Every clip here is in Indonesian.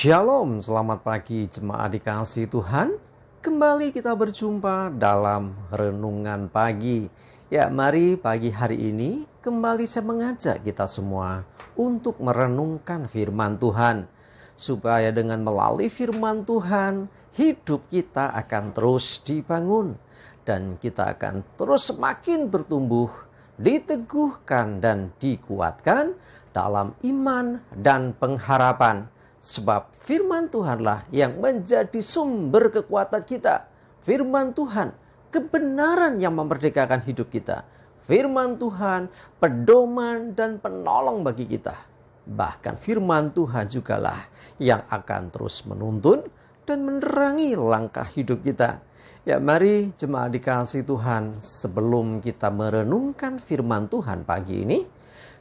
Shalom, selamat pagi jemaat dikasihi Tuhan. Kembali kita berjumpa dalam renungan pagi. Ya, mari pagi hari ini kembali saya mengajak kita semua untuk merenungkan firman Tuhan. Supaya dengan melalui firman Tuhan, hidup kita akan terus dibangun. Dan kita akan terus semakin bertumbuh, diteguhkan dan dikuatkan dalam iman dan pengharapan. Sebab firman Tuhanlah yang menjadi sumber kekuatan kita. Firman Tuhan, kebenaran yang memerdekakan hidup kita. Firman Tuhan, pedoman dan penolong bagi kita. Bahkan firman Tuhan jugalah yang akan terus menuntun dan menerangi langkah hidup kita. Ya, mari jemaat dikasihi Tuhan, sebelum kita merenungkan firman Tuhan pagi ini,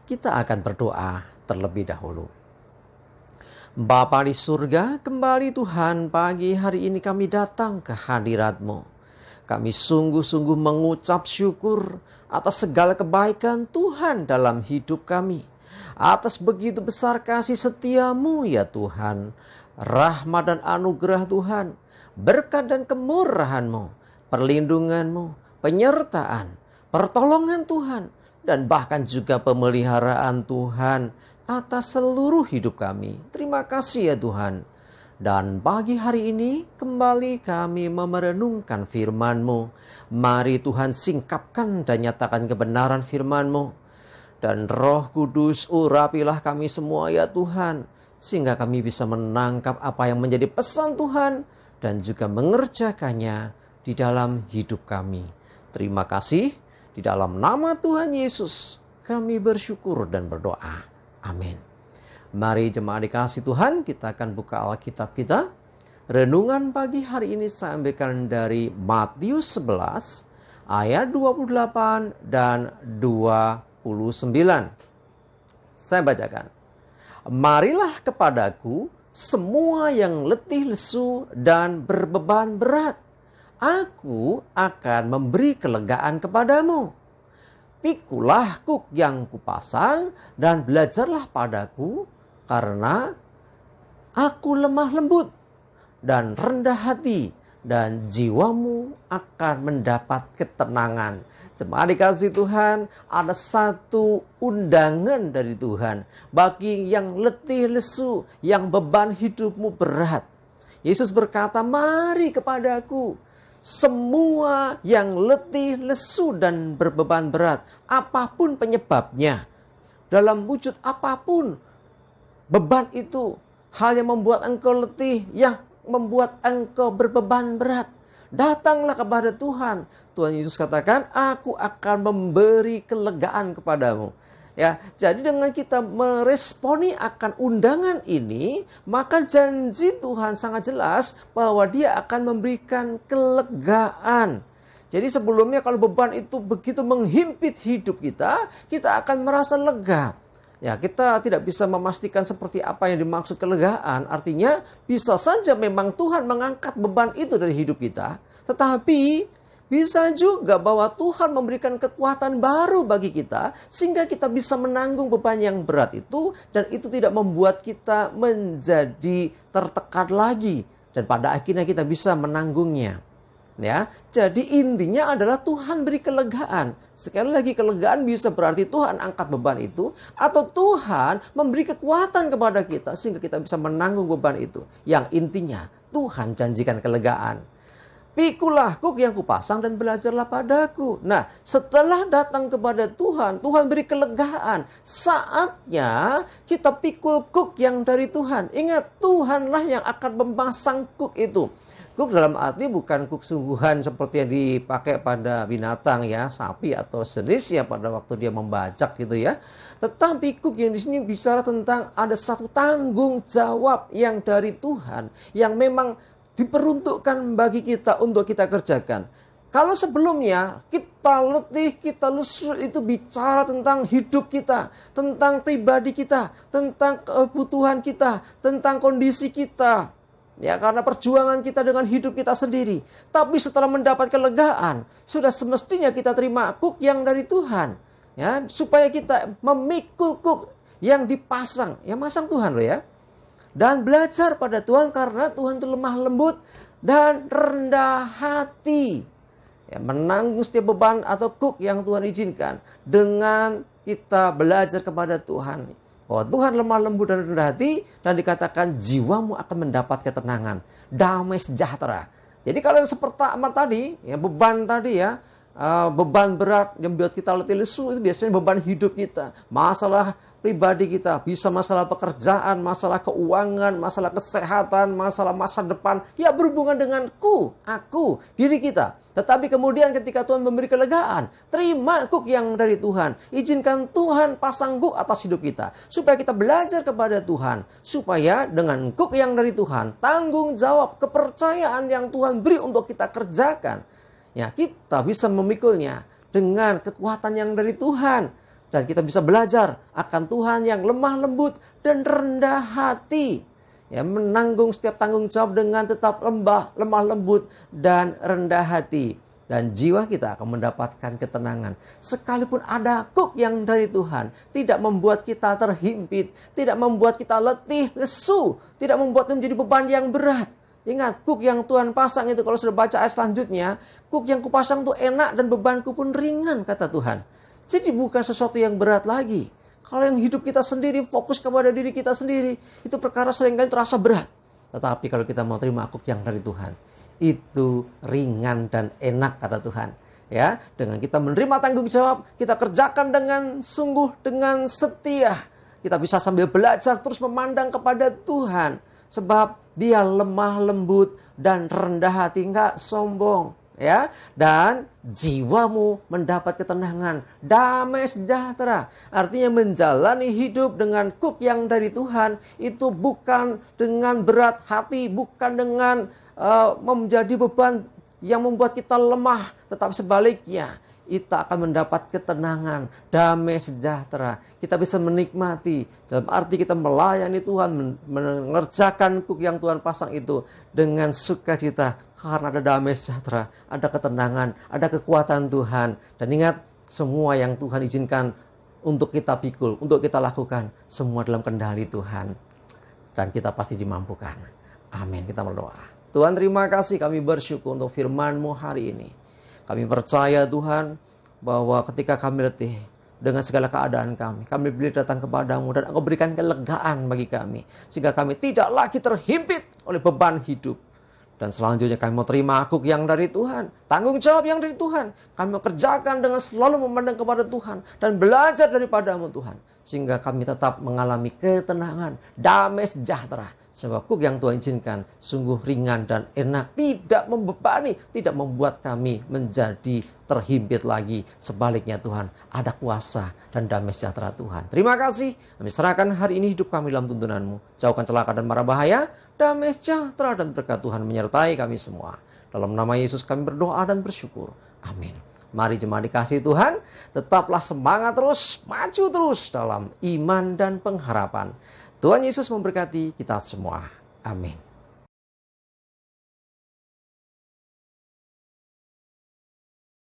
kita akan berdoa terlebih dahulu. Bapa di surga, kembali Tuhan pagi hari ini kami datang ke hadirat-Mu. Kami sungguh-sungguh mengucap syukur atas segala kebaikan Tuhan dalam hidup kami. Atas begitu besar kasih setia-Mu ya Tuhan. Rahmat dan anugerah Tuhan, berkat dan kemurahan-Mu, perlindungan-Mu, penyertaan, pertolongan Tuhan, dan bahkan juga pemeliharaan Tuhan atas seluruh hidup kami. Terima kasih ya Tuhan. Dan pagi hari ini kembali kami merenungkan firman-Mu. Mari Tuhan singkapkan dan nyatakan kebenaran firman-Mu. Dan Roh Kudus urapilah kami semua ya Tuhan. Sehingga kami bisa menangkap apa yang menjadi pesan Tuhan dan juga mengerjakannya di dalam hidup kami. Terima kasih. Di dalam nama Tuhan Yesus kami bersyukur dan berdoa. Amin. Mari jemaat dikasihi Tuhan, kita akan buka Alkitab kita. Renungan pagi hari ini saya ambilkan dari Matius 11 ayat 28 dan 29. Saya bacakan. Marilah kepadaku semua yang letih lesu dan berbeban berat. Aku akan memberi kelegaan kepadamu. Pikulah kuk yang kupasang dan belajarlah padaku, karena aku lemah lembut dan rendah hati, dan jiwamu akan mendapat ketenangan. Jemaat dikasihi Tuhan, ada satu undangan dari Tuhan bagi yang letih lesu, yang beban hidupmu berat. Yesus berkata, mari kepadaku semua yang letih, lesu dan berbeban berat, apapun penyebabnya, dalam wujud apapun beban itu, hal yang membuat engkau letih, yang membuat engkau berbeban berat, datanglah kepada Tuhan. Tuhan Yesus katakan, aku akan memberi kelegaan kepadamu. Ya, jadi dengan kita meresponi akan undangan ini, maka janji Tuhan sangat jelas bahwa Dia akan memberikan kelegaan. Jadi sebelumnya kalau beban itu begitu menghimpit hidup kita, kita akan merasa lega. Ya, kita tidak bisa memastikan seperti apa yang dimaksud kelegaan. Artinya bisa saja memang Tuhan mengangkat beban itu dari hidup kita, tetapi bisa juga bahwa Tuhan memberikan kekuatan baru bagi kita sehingga kita bisa menanggung beban yang berat itu, dan itu tidak membuat kita menjadi tertekan lagi dan pada akhirnya kita bisa menanggungnya. Ya, jadi intinya adalah Tuhan beri kelegaan. Sekali lagi, kelegaan bisa berarti Tuhan angkat beban itu, atau Tuhan memberi kekuatan kepada kita sehingga kita bisa menanggung beban itu. Yang intinya Tuhan janjikan kelegaan. Pikulah kuk yang kupasang dan belajarlah padaku. Nah, setelah datang kepada Tuhan, Tuhan beri kelegaan. Saatnya kita pikul kuk yang dari Tuhan. Ingat, Tuhanlah yang akan memasang kuk itu. Kuk dalam arti bukan kuk sungguhan seperti yang dipakai pada binatang ya, sapi atau sejenisnya pada waktu dia membajak gitu ya. Tetapi kuk yang di sini bicara tentang ada satu tanggung jawab yang dari Tuhan, yang memang diperuntukkan bagi kita untuk kita kerjakan. Kalau sebelumnya kita letih, kita lesu, itu bicara tentang hidup kita, tentang pribadi kita, tentang kebutuhan kita, tentang kondisi kita. Ya, karena perjuangan kita dengan hidup kita sendiri. Tapi setelah mendapat kelegaan, sudah semestinya kita terima kuk yang dari Tuhan. Ya, supaya kita memikul kuk yang dipasang. Yang masang Tuhan loh ya. dan belajar pada Tuhan karena Tuhan itu lemah lembut dan rendah hati. Ya, menanggung setiap beban atau kuk yang Tuhan izinkan dengan kita belajar kepada Tuhan. Bahwa Tuhan lemah lembut dan rendah hati, dan dikatakan jiwamu akan mendapat ketenangan, damai sejahtera. Jadi kalau yang pertama tadi, ya beban tadi ya, beban berat yang buat kita letih lesu, itu biasanya beban hidup kita, masalah pribadi kita, bisa masalah pekerjaan, masalah keuangan, masalah kesehatan, masalah masa depan, ya berhubungan dengan aku, diri kita. Tetapi kemudian ketika Tuhan memberi kelegaan, terima kuk yang dari Tuhan. Izinkan Tuhan pasang kuk atas hidup kita. Supaya kita belajar kepada Tuhan. Supaya dengan kuk yang dari Tuhan, tanggung jawab, kepercayaan yang Tuhan beri untuk kita kerjakan, ya kita bisa memikulnya dengan kekuatan yang dari Tuhan. Dan kita bisa belajar akan Tuhan yang lemah lembut dan rendah hati. Ya, menanggung setiap tanggung jawab dengan tetap lemah lembut dan rendah hati. Dan jiwa kita akan mendapatkan ketenangan. Sekalipun ada kuk yang dari Tuhan, tidak membuat kita terhimpit, tidak membuat kita letih, lesu, tidak membuat kita menjadi beban yang berat. Ingat, kuk yang Tuhan pasang itu, kalau sudah baca ayat selanjutnya, kuk yang kupasang itu enak dan bebanku pun ringan, kata Tuhan. Jadi bukan sesuatu yang berat lagi. Kalau yang hidup kita sendiri, fokus kepada diri kita sendiri, itu perkara seringkali terasa berat. Tetapi kalau kita mau terima kuk yang dari Tuhan, itu ringan dan enak, kata Tuhan. Ya, dengan kita menerima tanggung jawab, kita kerjakan dengan sungguh, dengan setia. Kita bisa sambil belajar terus memandang kepada Tuhan. Sebab Dia lemah lembut dan rendah hati, enggak sombong. Ya, dan jiwamu mendapat ketenangan, damai sejahtera. Artinya menjalani hidup dengan kuk yang dari Tuhan itu bukan dengan berat hati, bukan dengan menjadi beban yang membuat kita lemah, tetapi sebaliknya kita akan mendapat ketenangan, damai sejahtera. Kita bisa menikmati, dalam arti kita melayani Tuhan, mengerjakan kuk yang Tuhan pasang itu dengan sukacita. Karena ada damai sejahtera, ada ketenangan, ada kekuatan Tuhan. Dan ingat, semua yang Tuhan izinkan untuk kita pikul, untuk kita lakukan, semua dalam kendali Tuhan. Dan kita pasti dimampukan. Amin, kita berdoa. Tuhan, terima kasih, kami bersyukur untuk firman-Mu hari ini. Kami percaya Tuhan, bahwa ketika kami letih dengan segala keadaan kami boleh datang kepadamu dan Engkau berikan kelegaan bagi kami. Sehingga kami tidak lagi terhimpit oleh beban hidup. Dan selanjutnya kami mau terima kuk yang dari Tuhan, tanggung jawab yang dari Tuhan. Kami mau kerjakan dengan selalu memandang kepada Tuhan dan belajar daripada-Mu Tuhan. Sehingga kami tetap mengalami ketenangan, damai sejahtera. Sebab kuk yang Tuhan izinkan sungguh ringan dan enak, tidak membebani, tidak membuat kami menjadi terhimpit lagi. Sebaliknya Tuhan, ada kuasa dan damai sejahtera Tuhan. Terima kasih, kami serahkan hari ini hidup kami dalam tuntunan-Mu. Jauhkan celaka dan mara bahaya, damai sejahtera dan berkat Tuhan menyertai kami semua. Dalam nama Yesus kami berdoa dan bersyukur. Amin. Mari jemaat dikasihi Tuhan, tetaplah semangat terus, maju terus dalam iman dan pengharapan. Tuhan Yesus memberkati kita semua. Amin.